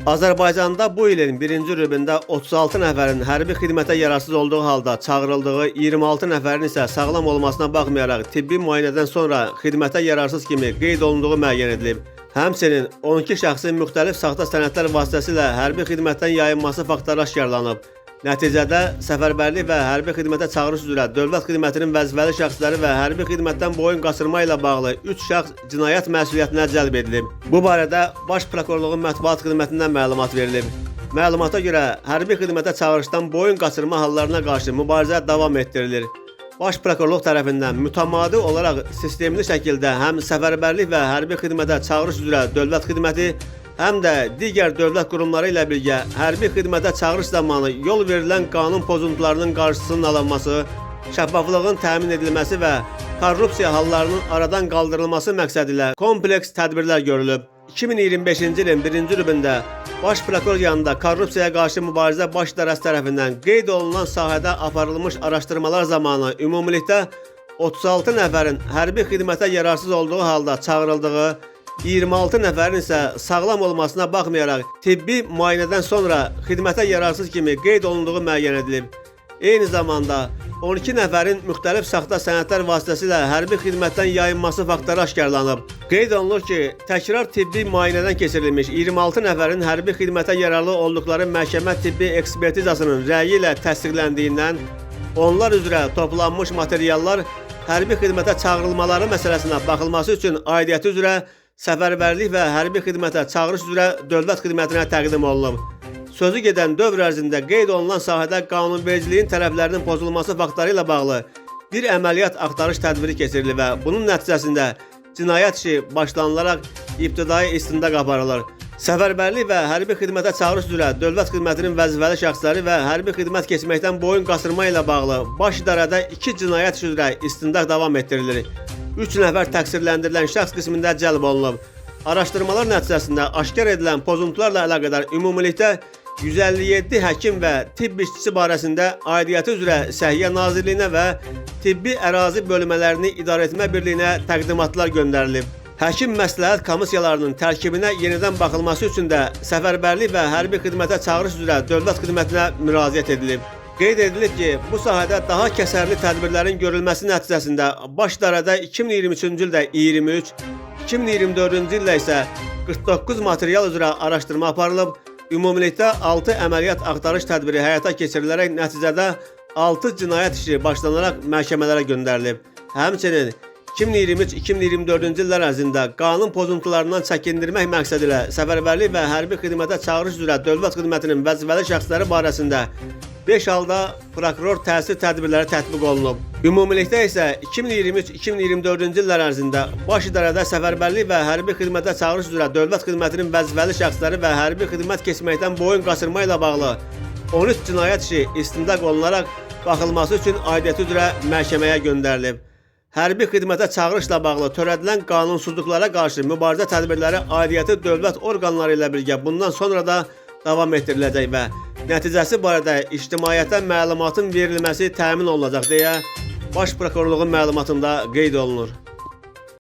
Azərbaycanda bu ilin birinci rübündə 36 nəfərin hərbi xidmətə yararsız olduğu halda çağırıldığı, 26 nəfərin isə sağlam olmasına baxmayaraq tibbi müayinədən sonra xidmətə yararsız kimi qeyd olunduğu müəyyən edilib. Həmçinin 12 şəxsin müxtəlif saxta sənədlər vasitəsilə hərbi xidmətdən yayınması faktları aşkarlanıb. Nəticədə səfərbərlik və hərbi xidmətə çağırış üzrə dövlət xidmətinin vəzifəli şəxsləri və hərbi xidmətdən boyun qaçırma ilə bağlı 3 şəxs cinayət məsuliyyətinə cəlb edilib. Bu barədə Baş Prokurorluğun mətbuat xidmətindən məlumat verilib. Məlumata görə hərbi xidmətə çağırışdan boyun qaçırma hallarına qarşı mübarizə davam etdirilir. Baş Prokurorluq tərəfindən mütəmadi olaraq sistemli şəkildə həm səfərbərlik və hərbi xidmətə çağırış üzrə dövlət xidməti, həm də digər dövlət qurumları ilə birgə hərbi xidmətə çağırış zamanı yol verilən qanun pozuntularının qarşısının alınması, şəffaflığın təmin edilməsi və korrupsiya hallarının aradan qaldırılması məqsədilə kompleks tədbirlər görülüb. 2025-ci ilin birinci rübündə Baş Prokuror yanında korrupsiyaya qarşı mübarizə baş idarəsi tərəfindən qeyd olunan sahədə aparılmış araşdırmalar zamanı ümumilikdə 36 nəfərin hərbi xidmətə yararsız olduğu halda çağırıldığı, 26 nəfərin isə sağlam olmasına baxmayaraq tibbi müayinədən sonra xidmətə yararsız kimi qeyd olunduğu müəyyən edilib. Eyni zamanda 12 nəfərin müxtəlif saxta sənədlər vasitəsilə hərbi xidmətdən yayınması faktları aşkarlanıb. Qeyd olunur ki, təkrar tibbi müayinədən keçirilmiş 26 nəfərin hərbi xidmətə yararlı olduqları məhkəmə tibbi ekspertizasının rəyi ilə təsdiqləndiyindən onlar üzrə toplanmış materiallar hərbi xidmətə çağırılmaları məsələsinə baxılması üçün aidiyyəti üzrə səfərbərlik və hərbi xidmətə çağırış üzrə dövlət xidmətinə təqdim olunub. Sözü gedən dövr ərzində qeyd olunan sahədə qanunvericiliyin tərəflərinin pozulması faktları ilə bağlı bir əməliyyat axtarış tədbiri keçirilib və bunun nəticəsində cinayət işi başlanılaraq ibtidai istintaq aparılır. Səfərbərlik və hərbi xidmətə çağırış üzrə dövlət xidmətinin vəzifəli şəxsləri və hərbi xidmət keçməkdən boyun qaçırma ilə bağlı baş idarədə 2 cinayət işi üzrə istintaq davam etdirilir. 3 nəfər təqsirləndirilən şəxs qismində cəlb olunub. Araşdırmalar nəticəsində aşkar edilən pozuntularla əlaqədar ümumilikdə 157 həkim və tibb işçisi barəsində aidiyyəti üzrə Səhiyyə Nazirliyinə və Tibbi Ərazi Bölmələrini İdarəetmə Birliyinə təqdimatlar göndərilib. Həkim məsləhət komissiyalarının tərkibinə yenidən baxılması üçün də səfərbərlik və hərbi xidmətə çağırış üzrə dövlət xidmətinə müraciət edilib. Qeyd edilib ki, bu sahədə daha kəsərli tədbirlərin görülməsi nəticəsində baş idarədə 2023-cü ildə 23, 2024-cü ildə isə 49 material üzrə araşdırma aparılıb. Ümumilikdə 6 əməliyyat axtarış tədbiri həyata keçirilərək nəticədə 6 cinayət işi başlanaraq məhkəmələrə göndərilib. Həmçinin 2023-2024-cü illər ərzində qanun pozuntularından çəkindirmək məqsədilə səfərbərlik və hərbi xidmətə çağırış üzrə dövlət xidmətinin vəzifəli şəxsləri barəsində 5 halda prokuror təsir tədbirləri tətbiq olunub. Ümumilikdə isə 2023-2024-cü illər ərzində baş idarədə səfərbərlik və hərbi xidmətə çağırış üzrə dövlət xidmətinin vəzifəli şəxsləri və hərbi xidmət keçməkdən boyun qaçırma ilə bağlı 13 cinayət işi istintaq olunaraq baxılması üçün aidiyyəti üzrə məhkəməyə göndərilib. Hərbi xidmətə çağırışla bağlı törədilən qanunsuzluqlara qarşı mübarizə tədbirləri aidiyyəti dövlət orqanları ilə birgə bundan sonra da davam etdiriləcək və nəticəsi barədə ictimaiyyətə məlumatın verilməsi təmin olunacaq deyə Baş Prokurorluğun məlumatında qeyd olunur.